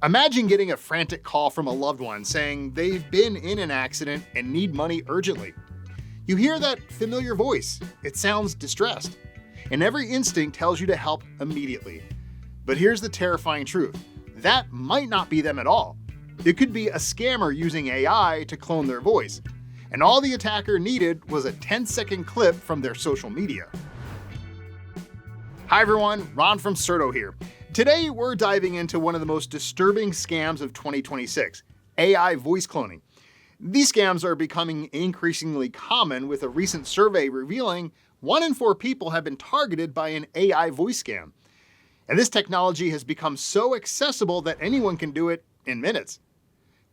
Imagine getting a frantic call from a loved one saying they've been in an accident and need money urgently. You hear that familiar voice. It sounds distressed, and every instinct tells you to help immediately. But here's the terrifying truth. That might not be them at all. It could be a scammer using AI to clone their voice, and all the attacker needed was a 10-second clip from their social media. Hi everyone, Ron from Certo here. Today we're diving into one of the most disturbing scams of 2026, AI voice cloning. These scams are becoming increasingly common, with a recent survey revealing 1 in 4 people have been targeted by an AI voice scam. And this technology has become so accessible that anyone can do it in minutes.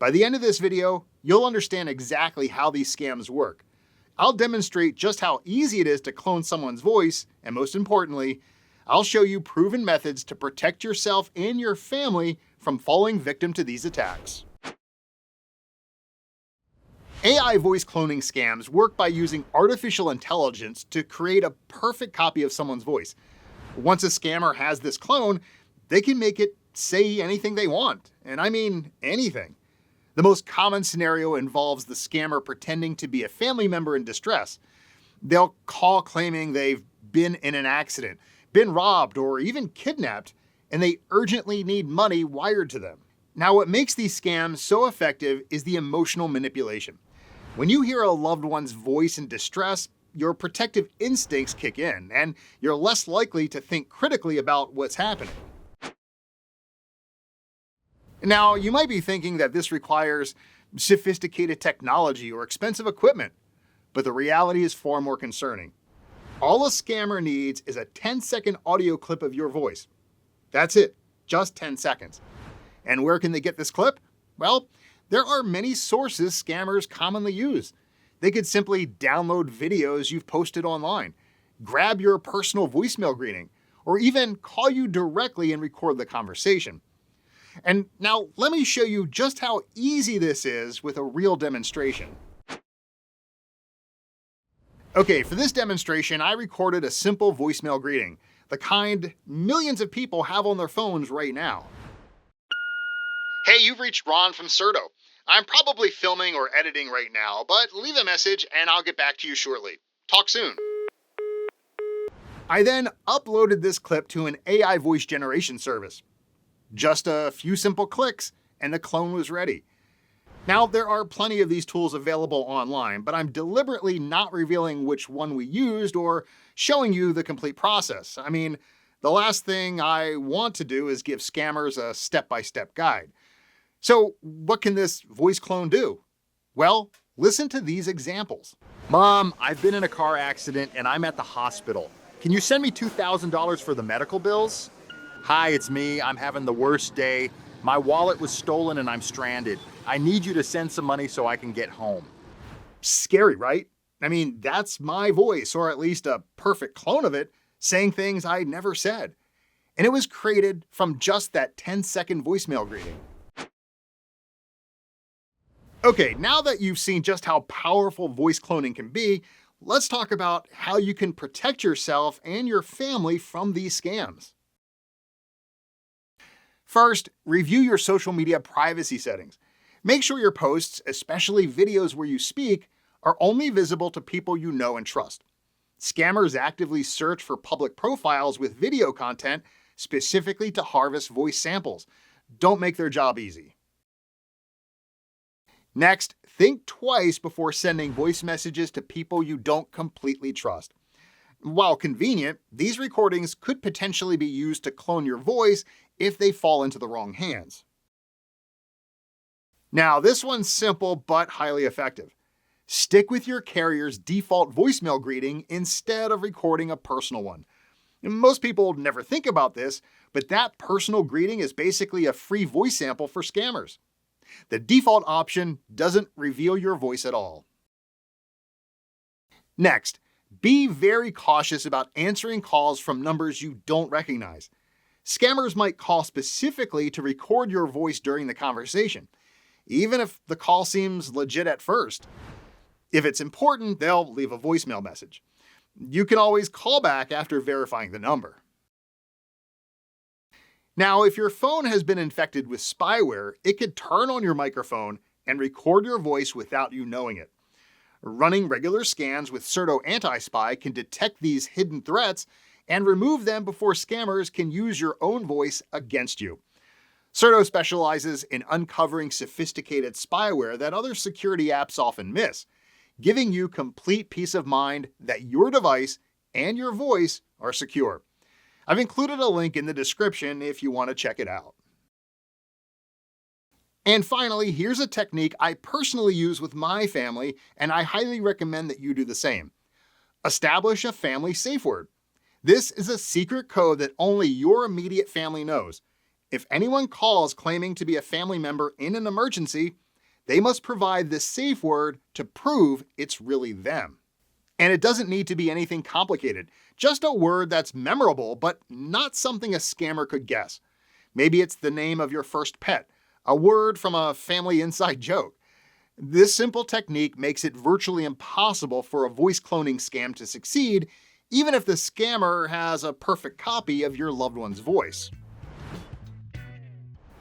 By the end of this video, you'll understand exactly how these scams work. I'll demonstrate just how easy it is to clone someone's voice, and most importantly, I'll show you proven methods to protect yourself and your family from falling victim to these attacks. AI voice cloning scams work by using artificial intelligence to create a perfect copy of someone's voice. Once a scammer has this clone, they can make it say anything they want, and I mean anything. The most common scenario involves the scammer pretending to be a family member in distress. They'll call claiming they've been in an accident, been robbed, or even kidnapped, and they urgently need money wired to them. Now, what makes these scams so effective is the emotional manipulation. When you hear a loved one's voice in distress, your protective instincts kick in, and you're less likely to think critically about what's happening. Now, you might be thinking that this requires sophisticated technology or expensive equipment, but the reality is far more concerning. All a scammer needs is a 10-second audio clip of your voice. That's it, just 10 seconds. And where can they get this clip? Well, there are many sources scammers commonly use. They could simply download videos you've posted online, grab your personal voicemail greeting, or even call you directly and record the conversation. And now let me show you just how easy this is with a real demonstration. Okay, for this demonstration, I recorded a simple voicemail greeting, the kind millions of people have on their phones right now. Hey, you've reached Ron from Certo. I'm probably filming or editing right now, but leave a message and I'll get back to you shortly. Talk soon. I then uploaded this clip to an AI voice generation service. Just a few simple clicks and the clone was ready. Now, there are plenty of these tools available online, but I'm deliberately not revealing which one we used or showing you the complete process. I mean, the last thing I want to do is give scammers a step-by-step guide. So what can this voice clone do? Well, listen to these examples. Mom, I've been in a car accident and I'm at the hospital. Can you send me $2,000 for the medical bills? Hi, it's me. I'm having the worst day. My wallet was stolen and I'm stranded. I need you to send some money so I can get home. Scary, right? I mean, that's my voice, or at least a perfect clone of it, saying things I never said. And it was created from just that 10-second voicemail greeting. Okay, now that you've seen just how powerful voice cloning can be, let's talk about how you can protect yourself and your family from these scams. First, review your social media privacy settings. Make sure your posts, especially videos where you speak, are only visible to people you know and trust. Scammers actively search for public profiles with video content specifically to harvest voice samples. Don't make their job easy. Next, think twice before sending voice messages to people you don't completely trust. While convenient, these recordings could potentially be used to clone your voice if they fall into the wrong hands. Now, this one's simple but highly effective. Stick with your carrier's default voicemail greeting instead of recording a personal one. Most people never think about this, but that personal greeting is basically a free voice sample for scammers. The default option doesn't reveal your voice at all. Next, be very cautious about answering calls from numbers you don't recognize. Scammers might call specifically to record your voice during the conversation, even if the call seems legit at first. If it's important, they'll leave a voicemail message. You can always call back after verifying the number. Now, if your phone has been infected with spyware, it could turn on your microphone and record your voice without you knowing it. Running regular scans with Certo Anti-Spy can detect these hidden threats and remove them before scammers can use your own voice against you. Certo specializes in uncovering sophisticated spyware that other security apps often miss, giving you complete peace of mind that your device and your voice are secure. I've included a link in the description if you want to check it out. And finally, here's a technique I personally use with my family, and I highly recommend that you do the same. Establish a family safe word. This is a secret code that only your immediate family knows. If anyone calls claiming to be a family member in an emergency, they must provide this safe word to prove it's really them. And it doesn't need to be anything complicated, just a word that's memorable but not something a scammer could guess. Maybe it's the name of your first pet, a word from a family inside joke. This simple technique makes it virtually impossible for a voice cloning scam to succeed, even if the scammer has a perfect copy of your loved one's voice.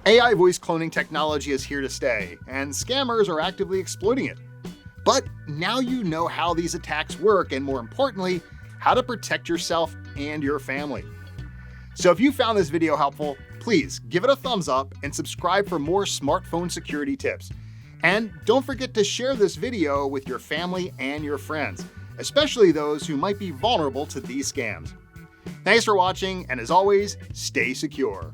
AI voice cloning technology is here to stay, and scammers are actively exploiting it. But now you know how these attacks work, and more importantly, how to protect yourself and your family. So if you found this video helpful, please give it a thumbs up and subscribe for more smartphone security tips. And don't forget to share this video with your family and your friends, especially those who might be vulnerable to these scams. Thanks for watching, and as always, stay secure.